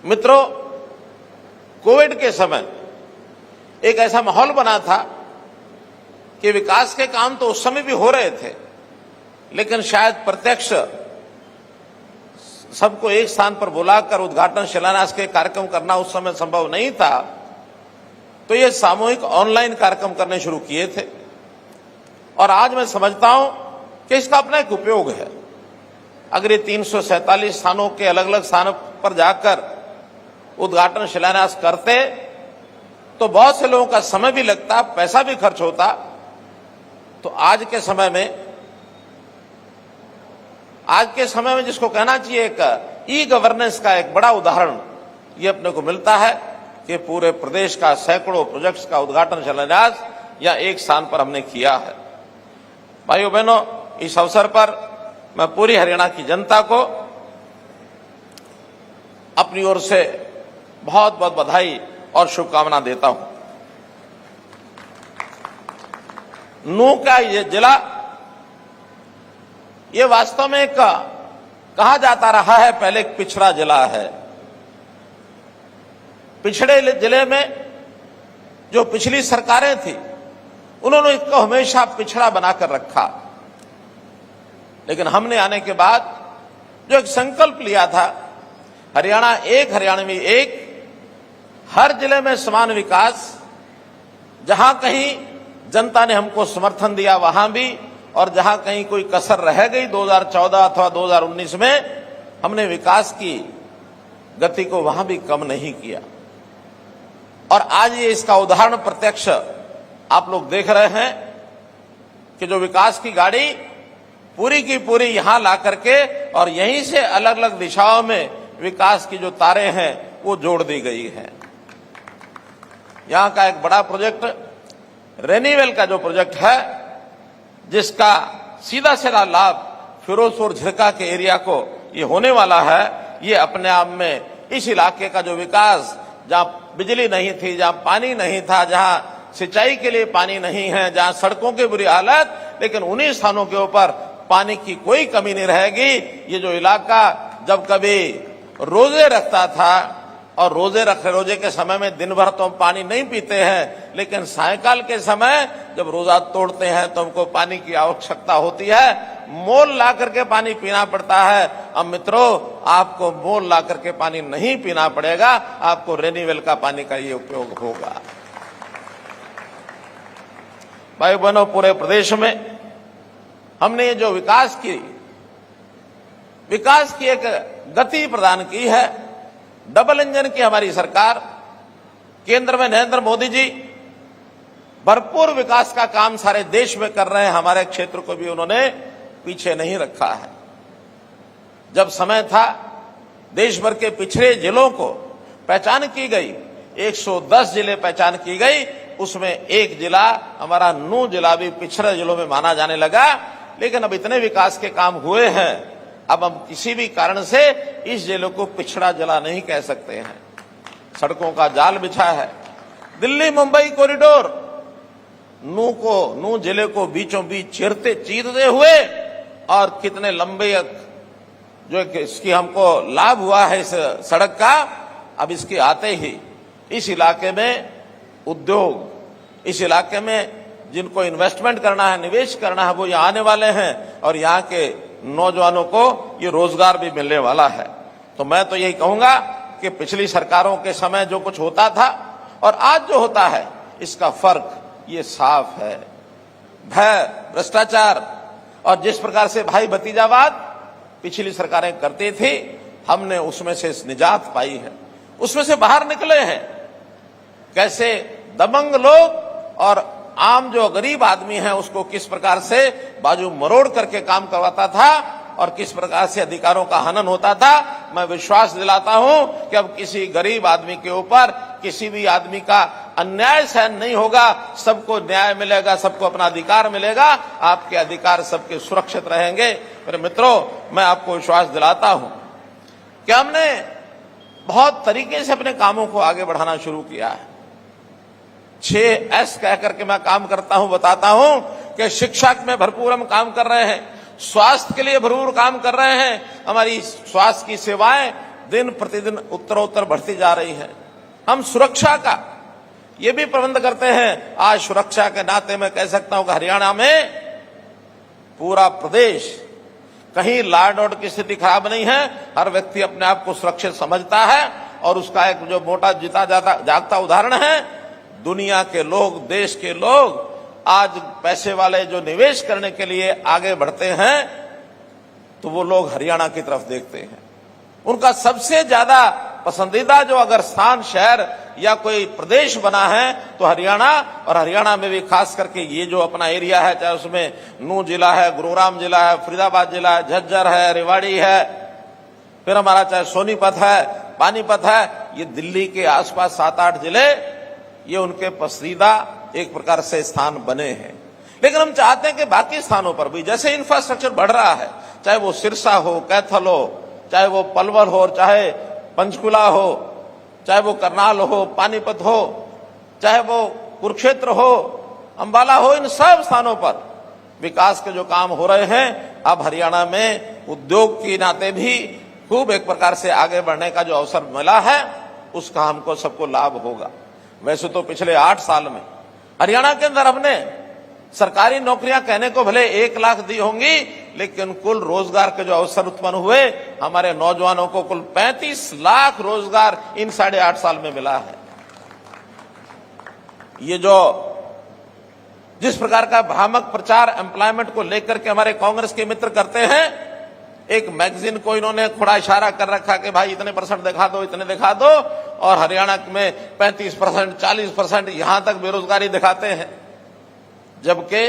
मित्रों, कोविड के समय एक ऐसा माहौल बना था कि विकास के काम तो उस समय भी हो रहे थे, लेकिन शायद प्रत्यक्ष सबको एक स्थान पर बुलाकर उद्घाटन शिलान्यास के कार्यक्रम करना उस समय संभव नहीं था। तो ये सामूहिक ऑनलाइन कार्यक्रम करने शुरू किए थे और आज मैं समझता हूं कि इसका अपना एक उपयोग है। अगर ये 347 स्थानों के अलग अलग स्थानों पर जाकर उद्घाटन शिलान्यास करते तो बहुत से लोगों का समय भी लगता, पैसा भी खर्च होता। तो आज के समय में जिसको कहना चाहिए एक ई गवर्नेंस का एक बड़ा उदाहरण ये अपने को मिलता है कि पूरे प्रदेश का सैकड़ों प्रोजेक्ट्स का उद्घाटन शिलान्यास या एक स्थान पर हमने किया है। भाइयों बहनों, इस अवसर पर मैं पूरी हरियाणा की जनता को अपनी ओर से बहुत बहुत बधाई और शुभकामना देता हूं। नूह का ये जिला ये वास्तव में एक कहा जाता रहा है पहले एक पिछड़ा जिला है। पिछड़े जिले में जो पिछली सरकारें थी उन्होंने इसको हमेशा पिछड़ा बनाकर रखा, लेकिन हमने आने के बाद जो एक संकल्प लिया था, हरियाणा एक, हरियाणवी एक, हर जिले में समान विकास, जहां कहीं जनता ने हमको समर्थन दिया वहां भी, और जहां कहीं कोई कसर रह गई 2014 अथवा 2019 में, हमने विकास की गति को वहां भी कम नहीं किया। और आज ये इसका उदाहरण प्रत्यक्ष आप लोग देख रहे हैं कि जो विकास की गाड़ी पूरी की पूरी यहां ला करके और यहीं से अलग अलग दिशाओं में विकास की जो तारें हैं वो जोड़ दी गई हैं। यहां का एक बड़ा प्रोजेक्ट रेनीवेल का जो प्रोजेक्ट है, जिसका सीधा सीधा लाभ फिरोजपुर झिरका के एरिया को ये होने वाला है, ये अपने आप में इस इलाके का जो विकास, जहां बिजली नहीं थी, जहां पानी नहीं था, जहां सिंचाई के लिए पानी नहीं है, जहां सड़कों की बुरी हालत, लेकिन उन्हीं स्थानों के ऊपर पानी की कोई कमी नहीं रहेगी। ये जो इलाका जब कभी रोजे रखता था, और रोजे के समय में दिन भर तो हम पानी नहीं पीते हैं, लेकिन सायंकाल के समय जब रोजा तोड़ते हैं तो हमको पानी की आवश्यकता होती है, मोल ला करके पानी पीना पड़ता है। अब मित्रों, आपको मोल ला करके पानी नहीं पीना पड़ेगा, आपको रेनीवेल का पानी का ये उपयोग होगा। भाई बहनों, पूरे प्रदेश में हमने ये जो विकास की एक गति प्रदान की है। डबल इंजन की हमारी सरकार, केंद्र में नरेंद्र मोदी जी भरपूर विकास का काम सारे देश में कर रहे हैं। हमारे क्षेत्र को भी उन्होंने पीछे नहीं रखा है। जब समय था देश भर के पिछड़े जिलों को पहचान की गई, 110 जिले पहचान की गई, उसमें एक जिला हमारा नूह जिला भी पिछड़े जिलों में माना जाने लगा। लेकिन अब इतने विकास के काम हुए हैं, अब हम किसी भी कारण से इस जिले को पिछड़ा जिला नहीं कह सकते हैं। सड़कों का जाल बिछा है। दिल्ली मुंबई कॉरिडोर नूह जिले को बीचों बीच चीरते हुए, और कितने लंबे जो इसकी हमको लाभ हुआ है इस सड़क का। अब इसके आते ही इस इलाके में उद्योग, इस इलाके में जिनको इन्वेस्टमेंट करना है, निवेश करना है, वो यहाँ आने वाले हैं, और यहाँ के नौजवानों को ये रोजगार भी मिलने वाला है। तो मैं तो यही कहूंगा कि पिछली सरकारों के समय जो कुछ होता था और आज जो होता है, इसका फर्क ये साफ है। भय, भ्रष्टाचार और जिस प्रकार से भाई भतीजावाद पिछली सरकारें करती थी, हमने उसमें से निजात पाई है, उसमें से बाहर निकले हैं। कैसे दबंग लोग और आम जो गरीब आदमी है उसको किस प्रकार से बाजू मरोड़ करके काम करवाता था और किस प्रकार से अधिकारों का हनन होता था। मैं विश्वास दिलाता हूं कि अब किसी गरीब आदमी के ऊपर किसी भी आदमी का अन्याय सहन नहीं होगा। सबको न्याय मिलेगा, सबको अपना अधिकार मिलेगा, आपके अधिकार सबके सुरक्षित रहेंगे। मेरे मित्रों, मैं आपको विश्वास दिलाता हूं कि हमने बहुत तरीके से अपने कामों को आगे बढ़ाना शुरू किया है। 6S कह करके मैं काम करता हूं, बताता हूं कि शिक्षा में भरपूर हम काम कर रहे हैं, स्वास्थ्य के लिए भरपूर काम कर रहे हैं। हमारी स्वास्थ्य की सेवाएं दिन प्रतिदिन उत्तरोत्तर बढ़ती जा रही है। हम सुरक्षा का ये भी प्रबंध करते हैं। आज सुरक्षा के नाते मैं कह सकता हूं कि हरियाणा में पूरा प्रदेश, कहीं लॉ एंड ऑर्डर की स्थिति खराब नहीं है। हर व्यक्ति अपने आप को सुरक्षित समझता है और उसका एक जो मोटा जीता जागता उदाहरण है, दुनिया के लोग, देश के लोग आज पैसे वाले जो निवेश करने के लिए आगे बढ़ते हैं तो वो लोग हरियाणा की तरफ देखते हैं। उनका सबसे ज्यादा पसंदीदा जो अगर स्थान, शहर या कोई प्रदेश बना है तो हरियाणा, और हरियाणा में भी खास करके ये जो अपना एरिया है, चाहे उसमें नूंह जिला है, गुरुग्राम जिला है, फरीदाबाद जिला है, झज्जर है, रेवाड़ी है, फिर हमारा चाहे सोनीपत है, पानीपत है, ये दिल्ली के आसपास 7-8 जिले ये उनके पसंदीदा एक प्रकार से स्थान बने हैं। लेकिन हम चाहते हैं कि बाकी स्थानों पर भी जैसे इंफ्रास्ट्रक्चर बढ़ रहा है, चाहे वो सिरसा हो, कैथल हो, चाहे वो पलवल हो, चाहे पंचकुला हो, चाहे वो करनाल हो, पानीपत हो, चाहे वो कुरुक्षेत्र हो, अंबाला हो, इन सब स्थानों पर विकास के जो काम हो रहे हैं, अब हरियाणा में उद्योग के नाते भी खूब एक प्रकार से आगे बढ़ने का जो अवसर मिला है, उसका हमको सबको लाभ होगा। वैसे तो पिछले 8 साल में हरियाणा के अंदर हमने सरकारी नौकरियां कहने को भले 1 लाख दी होंगी, लेकिन कुल रोजगार के जो अवसर उत्पन्न हुए, हमारे नौजवानों को कुल 35 लाख रोजगार इन 8.5 साल में मिला है। ये जो जिस प्रकार का भ्रामक प्रचार एम्प्लॉयमेंट को लेकर के हमारे कांग्रेस के मित्र करते हैं, एक मैगजीन को इन्होंने थोड़ा इशारा कर रखा कि भाई इतने % दिखा दो, इतने दिखा दो, और हरियाणा में 35%, 40% यहां तक बेरोजगारी दिखाते हैं। जबकि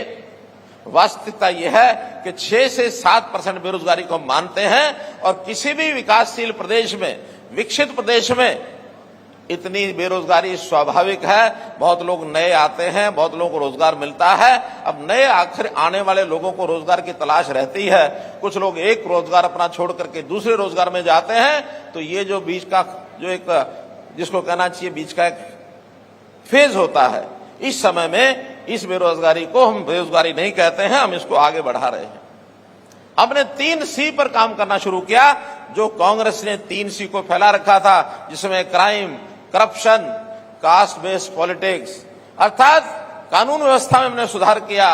वास्तविकता यह है कि 6 से 7% बेरोजगारी को मानते हैं, और किसी भी विकासशील प्रदेश में, विकसित प्रदेश में इतनी बेरोजगारी स्वाभाविक है। बहुत लोग नए आते हैं, बहुत लोगों को रोजगार मिलता है। अब नए आखिर आने वाले लोगों को रोजगार की तलाश रहती है। कुछ लोग एक रोजगार अपना छोड़ करके दूसरे रोजगार में जाते हैं, तो ये जो बीच का जो एक जिसको कहना चाहिए बीच का एक फेज होता है, इस समय में इस बेरोजगारी को हम बेरोजगारी नहीं कहते हैं, हम इसको आगे बढ़ा रहे हैं। हमने 3C पर काम करना शुरू किया, जो कांग्रेस ने 3C को फैला रखा था, जिसमें crime, corruption, caste based politics, अर्थात कानून व्यवस्था में हमने सुधार किया।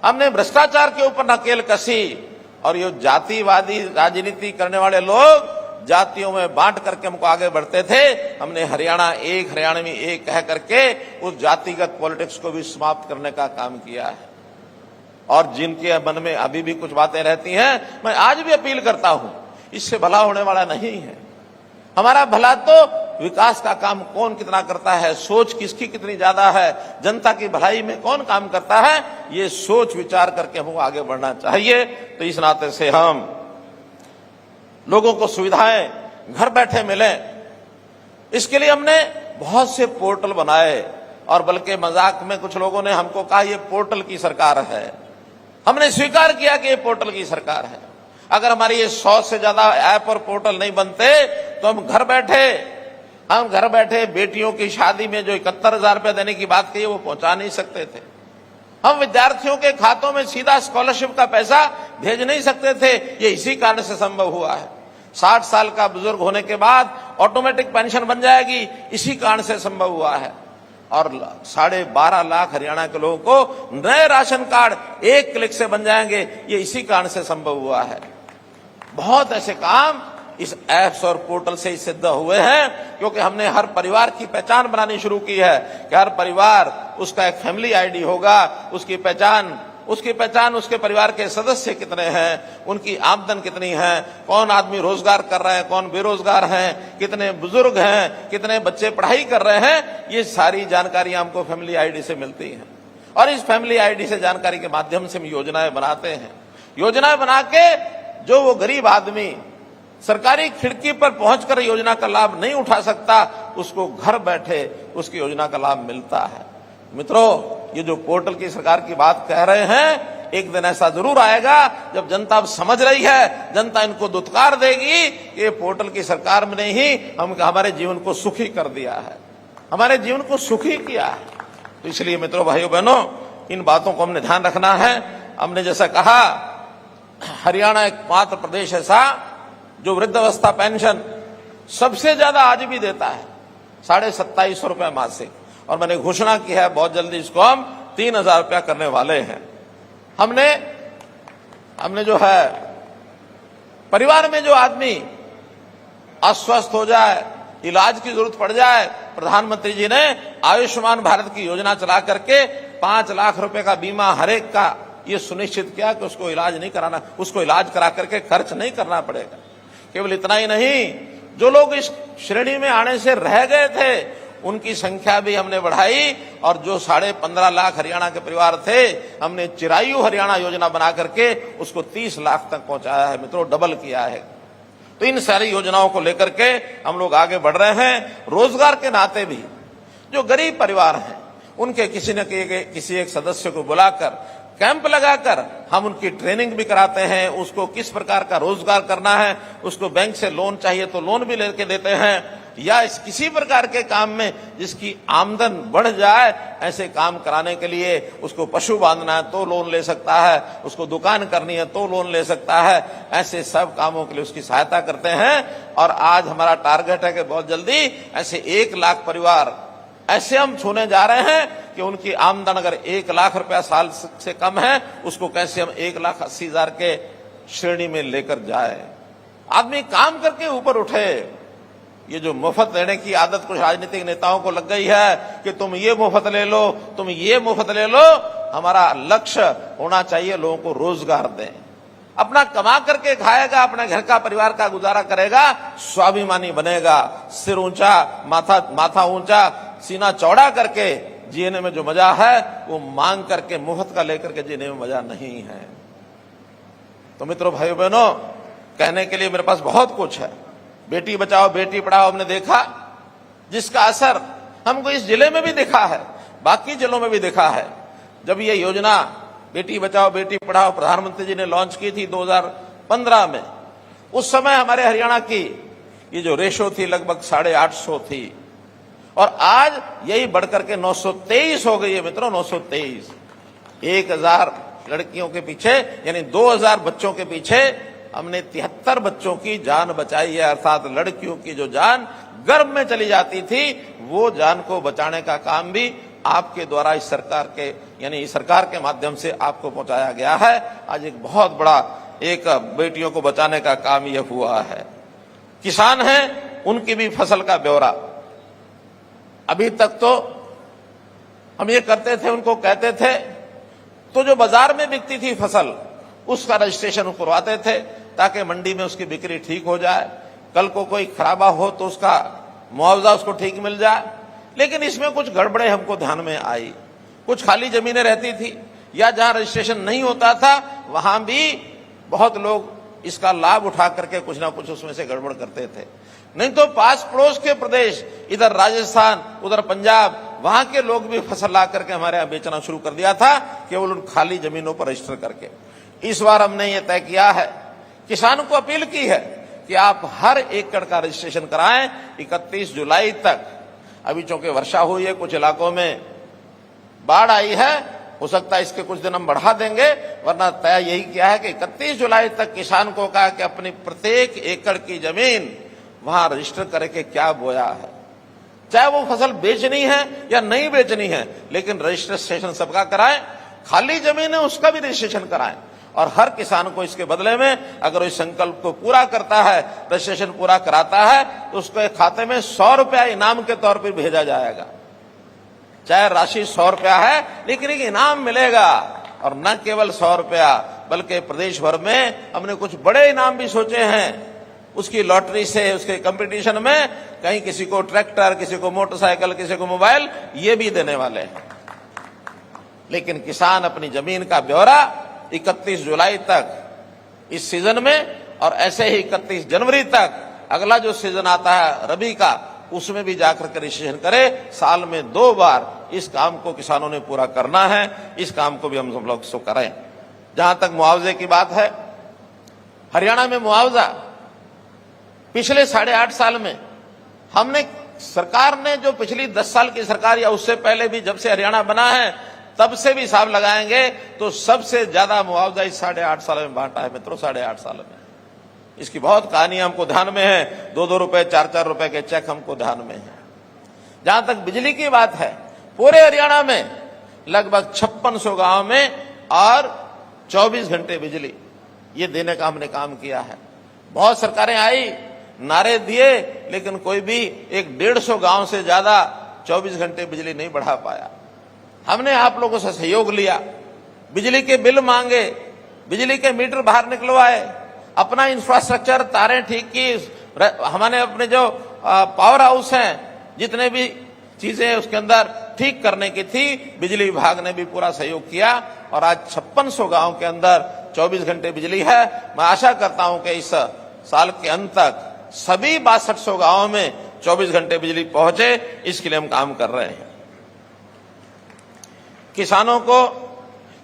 हमने भ्रष्टाचार के ऊपर नकेल कसी, और ये जातिवादी राजनीति करने वाले लोग जातियों में बांट करके हमको आगे बढ़ते थे। हमने हरियाणा एक, हरियाणा में एक कह करके उस जातिगत पॉलिटिक्स को भी समाप्त करने का काम किया है। और जिनके मन में अभी भी कुछ बातें रहती हैं, मैं आज भी अपील करता हूं, इससे भला होने वाला नहीं है। हमारा भला तो विकास का काम कौन कितना करता है, सोच किसकी कितनी ज्यादा है, जनता की भलाई में कौन काम करता है, ये सोच विचार करके हमको आगे बढ़ना चाहिए। तो इस नाते से हम लोगों को सुविधाएं घर बैठे मिले, इसके लिए हमने बहुत से पोर्टल बनाए, और बल्कि मजाक में कुछ लोगों ने हमको कहा ये पोर्टल की सरकार है। हमने स्वीकार किया कि ये पोर्टल की सरकार है। अगर हमारी ये 100 से ज्यादा ऐप और पोर्टल नहीं बनते तो हम घर बैठे बेटियों की शादी में जो 71,000 रुपये देने की बात कही वो पहुंचा नहीं सकते थे। हम विद्यार्थियों के खातों में सीधा स्कॉलरशिप का पैसा भेज नहीं सकते थे। ये इसी कारण से संभव हुआ है। 60 साल का बुजुर्ग होने के बाद ऑटोमेटिक पेंशन बन जाएगी, इसी कारण से संभव हुआ है। और 12.5 लाख हरियाणा के लोगों को नए राशन कार्ड 1 क्लिक से बन जाएंगे, ये इसी कारण से संभव हुआ है। बहुत ऐसे काम इस ऐप्स और पोर्टल से ही सिद्ध हुए हैं, क्योंकि हमने हर परिवार की पहचान बनानी शुरू की है कि हर परिवार उसका एक फैमिली आईडी होगा, उसकी पहचान उसके परिवार के सदस्य कितने हैं, उनकी आमदन कितनी है, कौन आदमी रोजगार कर रहे हैं, कौन बेरोजगार हैं, कितने बुजुर्ग हैं, कितने बच्चे पढ़ाई कर रहे हैं, ये सारी जानकारी हमको फैमिली आईडी से मिलती है। और इस फैमिली आईडी से जानकारी के माध्यम से हम योजनाएं बनाते हैं। योजनाएं बना के जो वो गरीब आदमी सरकारी खिड़की पर पहुंचकर योजना का लाभ नहीं उठा सकता, उसको घर बैठे उसकी योजना का लाभ मिलता है। मित्रों, ये जो पोर्टल की सरकार की बात कह रहे हैं, एक दिन ऐसा जरूर आएगा जब जनता अब समझ रही है, जनता इनको दुत्कार देगी, ये पोर्टल की सरकार में ही हमारे जीवन को सुखी कर दिया है, हमारे जीवन को सुखी किया है। तो इसलिए मित्रों, भाइयों बहनों, इन बातों को हमने ध्यान रखना है। हमने जैसा कहा, हरियाणा एकमात्र प्रदेश ऐसा जो वृद्धावस्था पेंशन सबसे ज्यादा आज भी देता है, 2750 रुपए मासिक। और मैंने घोषणा की है बहुत जल्दी इसको हम 3000 रुपया करने वाले हैं। हमने जो है परिवार में जो आदमी अस्वस्थ हो जाए, इलाज की जरूरत पड़ जाए, प्रधानमंत्री जी ने आयुष्मान भारत की योजना चला करके 5 लाख रुपए का बीमा हर एक का ये सुनिश्चित किया कि उसको इलाज नहीं कराना, उसको इलाज करा करके खर्च नहीं करना पड़ेगा। केवल इतना ही नहीं, जो लोग इस श्रेणी में आने से रह गए थे उनकी संख्या भी हमने बढ़ाई, और जो 15.5 लाख हरियाणा के परिवार थे हमने चिरायु हरियाणा योजना बना करके उसको 30 लाख तक पहुंचाया है मित्रों, डबल किया है। तो इन सारी योजनाओं को लेकर के हम लोग आगे बढ़ रहे हैं। रोजगार के नाते भी जो गरीब परिवार हैं उनके किसी न किसी एक सदस्य को बुलाकर कैंप लगाकर हम उनकी ट्रेनिंग भी कराते हैं, उसको किस प्रकार का रोजगार करना है, उसको बैंक से लोन चाहिए तो लोन भी लेके देते हैं, या इस किसी प्रकार के काम में जिसकी आमदन बढ़ जाए ऐसे काम कराने के लिए, उसको पशु बांधना है तो लोन ले सकता है, उसको दुकान करनी है तो लोन ले सकता है, ऐसे सब कामों के लिए उसकी सहायता करते हैं। और आज हमारा टारगेट है कि बहुत जल्दी ऐसे 1 लाख परिवार ऐसे हम छूने जा रहे हैं कि उनकी आमदन अगर 1 लाख रुपया साल से कम है उसको कैसे हम 1,80,000 के श्रेणी में लेकर जाए। आदमी काम करके ऊपर उठे। ये जो मुफ्त लेने की आदत कुछ राजनीतिक नेताओं को लग गई है कि तुम ये मुफ्त ले लो, तुम ये मुफ्त ले लो, हमारा लक्ष्य होना चाहिए लोगों को रोजगार दें, अपना कमा करके खाएगा, अपने घर का परिवार का गुजारा करेगा, स्वाभिमानी बनेगा, सिर ऊंचा, माथा ऊंचा, सीना चौड़ा करके जीने में जो मजा है वो मांग करके मुफ्त का लेकर के जीने में मजा नहीं है। तो मित्रों, भाइयों बहनों, कहने के लिए मेरे पास बहुत कुछ है। बेटी बचाओ बेटी पढ़ाओ हमने देखा, जिसका असर हमको इस जिले में भी दिखा है, बाकी जिलों में भी दिखा है। जब ये योजना बेटी बचाओ बेटी पढ़ाओ प्रधानमंत्री जी ने लॉन्च की थी 2015 में, उस समय हमारे हरियाणा की ये जो रेशो थी लगभग 850 थी, और आज यही बढ़कर के 923 हो गई है मित्रों, 923। 1000 लड़कियों के पीछे यानी 2000 बच्चों के पीछे हमने 73 बच्चों की जान बचाई है, अर्थात लड़कियों की जो जान गर्भ में चली जाती थी वो जान को बचाने का काम भी आपके द्वारा इस सरकार के यानी इस सरकार के माध्यम से आपको पहुंचाया गया है। आज एक बहुत बड़ा एक बेटियों को बचाने का काम यह हुआ है। किसान हैं, उनकी भी फसल का ब्यौरा। अभी तक तो हम ये करते थे, उनको कहते थे, तो जो बाजार में बिकती थी फसल उसका रजिस्ट्रेशन करवाते थे ताकि मंडी में उसकी बिक्री ठीक हो जाए, कल को कोई खराबा हो तो उसका मुआवजा उसको ठीक मिल जाए। लेकिन इसमें कुछ गड़बड़े हमको ध्यान में आई। कुछ खाली जमीनें रहती थी या जहां रजिस्ट्रेशन नहीं होता था वहां भी बहुत लोग इसका लाभ उठा करके कुछ ना कुछ उसमें से गड़बड़ करते थे। नहीं तो पास पड़ोस के प्रदेश, इधर राजस्थान उधर पंजाब, वहां के लोग भी फसल ला करके हमारे यहां बेचना शुरू कर दिया था, केवल उन खाली जमीनों पर रजिस्टर करके। इस बार हमने ये तय किया है, किसानों को अपील की है कि आप हर एकड़ का रजिस्ट्रेशन कराएं 31 जुलाई तक। अभी चूंकि वर्षा हुई है, कुछ इलाकों में बाढ़ आई है, हो सकता है इसके कुछ दिन हम बढ़ा देंगे, वरना तय यही किया है कि 31 जुलाई तक किसान को कहा कि अपनी प्रत्येक एकड़ की जमीन वहां रजिस्टर करके क्या बोया है, चाहे वो फसल बेचनी है या नहीं बेचनी है, लेकिन रजिस्ट्रेशन सबका कराएं। खाली जमीन है उसका भी रजिस्ट्रेशन कराएं, और हर किसान को इसके बदले में अगर इस संकल्प को पूरा करता है, रजिस्ट्रेशन पूरा कराता है, तो उसके खाते में 100 रुपया इनाम के तौर पर भेजा जाएगा। चाहे राशि 100 रुपया है, लेकिन एक इनाम मिलेगा, और न केवल 100 रुपया बल्कि प्रदेश भर में हमने कुछ बड़े इनाम भी सोचे हैं। उसकी लॉटरी से, उसके कंपटीशन में कहीं किसी को ट्रैक्टर, किसी को मोटरसाइकिल, किसी को मोबाइल, ये भी देने वाले हैं। लेकिन किसान अपनी जमीन का ब्यौरा 31 जुलाई तक इस सीजन में, और ऐसे ही 31 जनवरी तक अगला जो सीजन आता है रबी का, उसमें भी जाकर के रजिस्ट्रेशन करे। साल में 2 बार इस काम को किसानों ने पूरा करना है। इस काम को भी हम सब लोग सो करें। जहां तक मुआवजे की बात है, हरियाणा में मुआवजा पिछले 8.5 साल में हमने, सरकार ने जो पिछली 10 साल की सरकार या उससे पहले भी जब से हरियाणा बना है तब से भी हिसाब लगाएंगे तो सबसे ज्यादा मुआवजा इस 8.5 साल में बांटा है मित्रों, 8.5 साल में। इसकी बहुत कहानी हमको ध्यान में है। 2-2 रुपए 4-4 रुपए के चेक हमको ध्यान में है। जहां तक बिजली की बात है, पूरे हरियाणा में लगभग 5600 गांव में और 24 घंटे बिजली ये देने का हमने काम किया है। बहुत सरकारें आई, नारे दिए, लेकिन कोई भी 150 गांव से ज्यादा 24 घंटे बिजली नहीं बढ़ा पाया। हमने आप लोगों से सहयोग लिया, बिजली के बिल मांगे, बिजली के मीटर बाहर निकलवाए, अपना इंफ्रास्ट्रक्चर तारें ठीक की, हमने अपने जो पावर हाउस हैं जितने भी चीजें उसके अंदर ठीक करने की थी, बिजली विभाग ने भी पूरा सहयोग किया और आज 5600 गांव के अंदर 24 घंटे बिजली है। मैं आशा करता हूं कि इस साल के अंत तक सभी 6200 गांवों में 24 घंटे बिजली पहुंचे, इसके लिए हम काम कर रहे हैं। किसानों को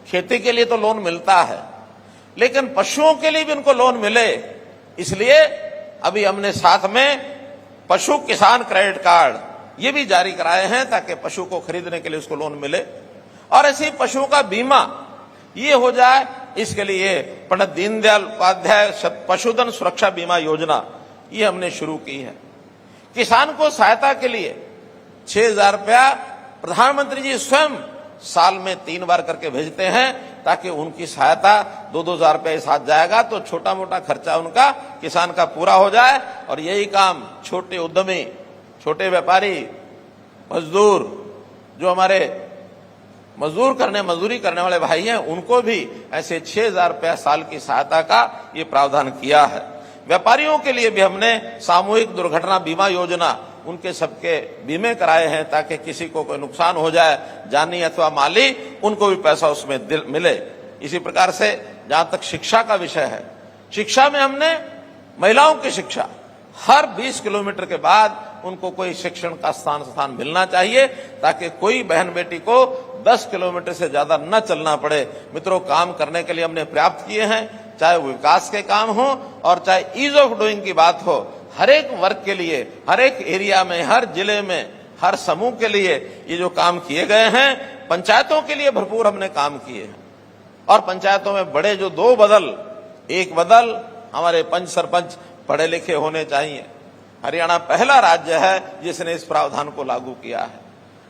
खेती के लिए तो लोन मिलता है, लेकिन पशुओं के लिए भी उनको लोन मिले, इसलिए अभी हमने साथ में पशु किसान क्रेडिट कार्ड ये भी जारी कराए हैं ताकि पशु को खरीदने के लिए उसको लोन मिले। और ऐसे ही पशुओं का बीमा ये हो जाए, इसके लिए पंडित दीनदयाल उपाध्याय पशुधन सुरक्षा बीमा योजना ये हमने शुरू की है। किसान को सहायता के लिए 6000 रुपया प्रधानमंत्री जी स्वयं साल में 3 बार करके भेजते हैं ताकि उनकी सहायता 2-2 हजार रुपये इस हाथ जाएगा तो छोटा मोटा खर्चा उनका किसान का पूरा हो जाए। और यही काम छोटे उद्यमी, छोटे व्यापारी, मजदूर, जो हमारे मजदूरी करने वाले भाई हैं, उनको भी ऐसे 6000 रुपया साल की सहायता का ये प्रावधान किया है। व्यापारियों के लिए भी हमने सामूहिक दुर्घटना बीमा योजना उनके सबके बीमे कराए हैं ताकि किसी को कोई नुकसान हो जाए, जानी अथवा माली, उनको भी पैसा उसमें मिले। इसी प्रकार से जहां तक शिक्षा का विषय है, शिक्षा में हमने महिलाओं की शिक्षा हर 20 किलोमीटर के बाद उनको कोई शिक्षण का स्थान मिलना चाहिए ताकि कोई बहन बेटी को 10 किलोमीटर से ज्यादा न चलना पड़े। मित्रों, काम करने के लिए हमने पर्याप्त किए हैं, चाहे वो विकास के काम हो और चाहे ईज ऑफ डूइंग की बात हो। हर एक वर्ग के लिए, हर एक एरिया में, हर जिले में, हर समूह के लिए ये जो काम किए गए हैं, पंचायतों के लिए भरपूर हमने काम किए हैं। और पंचायतों में बड़े जो 2 बदल, एक बदल हमारे पंच सरपंच पढ़े लिखे होने चाहिए। हरियाणा पहला राज्य है जिसने इस प्रावधान को लागू किया है।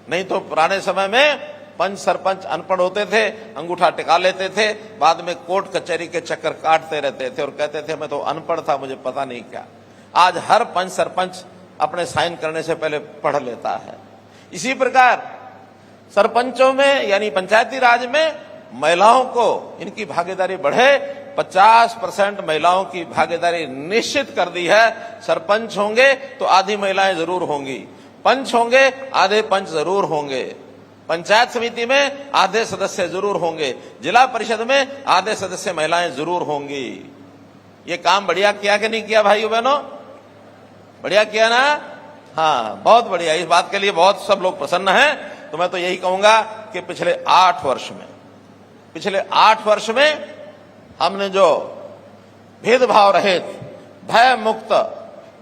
नहीं तो पुराने समय में पंच सरपंच अनपढ़ होते थे, अंगूठा टिका लेते थे, बाद में कोर्ट कचहरी के चक्कर काटते रहते थे और कहते थे मैं तो अनपढ़ था, मुझे पता नहीं क्या। आज हर पंच सरपंच अपने साइन करने से पहले पढ़ लेता है। इसी प्रकार सरपंचों में यानी पंचायती राज में महिलाओं को इनकी भागीदारी बढ़े, 50% महिलाओं की भागीदारी निश्चित कर दी है। सरपंच होंगे तो आधी महिलाएं जरूर होंगी, पंच होंगे आधे पंच जरूर होंगे, पंचायत समिति में आधे सदस्य जरूर होंगे, जिला परिषद में आधे सदस्य महिलाएं जरूर होंगी। ये काम बढ़िया किया कि नहीं किया भाइयों बहनों? बढ़िया किया ना? हाँ, बहुत बढ़िया। इस बात के लिए बहुत सब लोग प्रसन्न हैं। तो मैं तो यही कहूंगा कि पिछले 8 वर्ष में हमने जो भेदभाव रहित, भय मुक्त,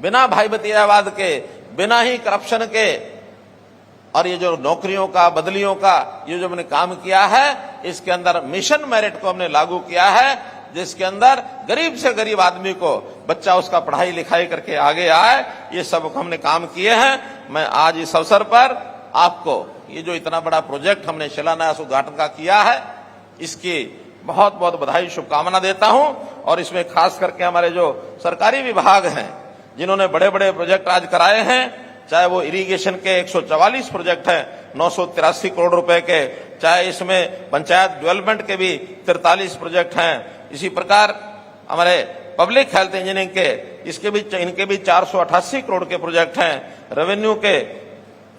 बिना भाई भतीजावाद के, बिना ही करप्शन के, और ये जो नौकरियों का, बदलियों का ये जो हमने काम किया है, इसके अंदर मिशन मेरिट को हमने लागू किया है, जिसके अंदर गरीब से गरीब आदमी को बच्चा उसका पढ़ाई लिखाई करके आगे आए। ये सब हमने काम किए हैं। मैं आज इस अवसर पर आपको ये जो इतना बड़ा प्रोजेक्ट हमने शिलान्यास उद्घाटन का किया है, इसकी बहुत बहुत बधाई, शुभकामना देता हूं। और इसमें खास करके हमारे जो सरकारी विभाग हैं जिन्होंने बड़े बड़े प्रोजेक्ट आज कराए हैं, चाहे वो इरिगेशन के 144 प्रोजेक्ट हैं 983 करोड़ रुपए के, चाहे इसमें पंचायत डेवलपमेंट के भी 43 प्रोजेक्ट हैं, इसी प्रकार हमारे पब्लिक हेल्थ इंजीनियरिंग के इनके भी 488 करोड़ के प्रोजेक्ट हैं, रेवेन्यू के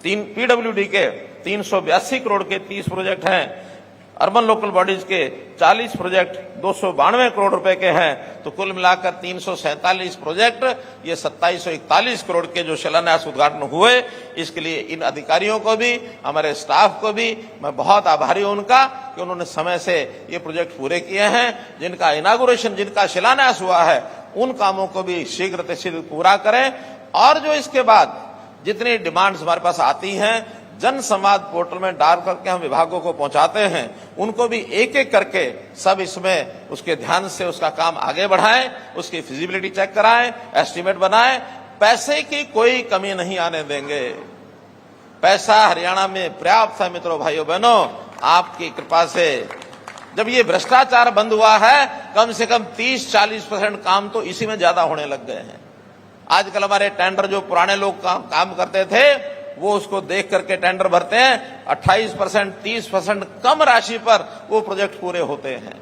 पीडब्ल्यूडी के 382 करोड़ के 30 प्रोजेक्ट हैं, अर्बन लोकल बॉडीज के 40 प्रोजेक्ट 292 करोड़ रुपए के हैं। तो कुल मिलाकर 347 प्रोजेक्ट, ये 2741 करोड़ के जो शिलान्यास उद्घाटन हुए, इसके लिए इन अधिकारियों को भी, हमारे स्टाफ को भी मैं बहुत आभारी हूं उनका कि उन्होंने समय से ये प्रोजेक्ट पूरे किए हैं। जिनका इनागुरेशन, जिनका शिलान्यास हुआ है, उन कामों को भी शीघ्र से शीघ्र पूरा करें। और जो इसके बाद जितनी डिमांड्स हमारे पास आती हैं, जन संवाद पोर्टल में डाल करके हम विभागों को पहुंचाते हैं, उनको भी एक एक करके सब इसमें उसके ध्यान से उसका काम आगे बढ़ाएं, उसकी फिजिबिलिटी चेक कराएं, एस्टीमेट बनाएं। पैसे की कोई कमी नहीं आने देंगे। पैसा हरियाणा में पर्याप्त है मित्रों, भाइयों बहनों, आपकी कृपा से। जब ये भ्रष्टाचार बंद हुआ है, कम से कम 30-40% काम तो इसी में ज्यादा होने लग गए हैं। आजकल हमारे टेंडर जो पुराने लोग काम करते थे, वो उसको देख करके टेंडर भरते हैं, 28%, 30% कम राशि पर वो प्रोजेक्ट पूरे होते हैं।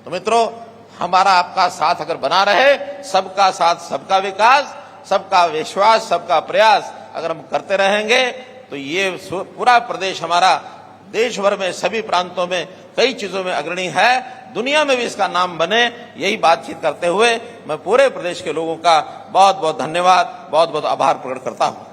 तो मित्रों, हमारा आपका साथ अगर बना रहे, सबका साथ सबका विकास, सबका विश्वास, सबका प्रयास अगर हम करते रहेंगे, तो ये पूरा प्रदेश हमारा देश भर में सभी प्रांतों में कई चीजों में अग्रणी है, दुनिया में भी इसका नाम बने। यही बातचीत करते हुए मैं पूरे प्रदेश के लोगों का बहुत बहुत धन्यवाद, बहुत बहुत आभार प्रकट करता हूं।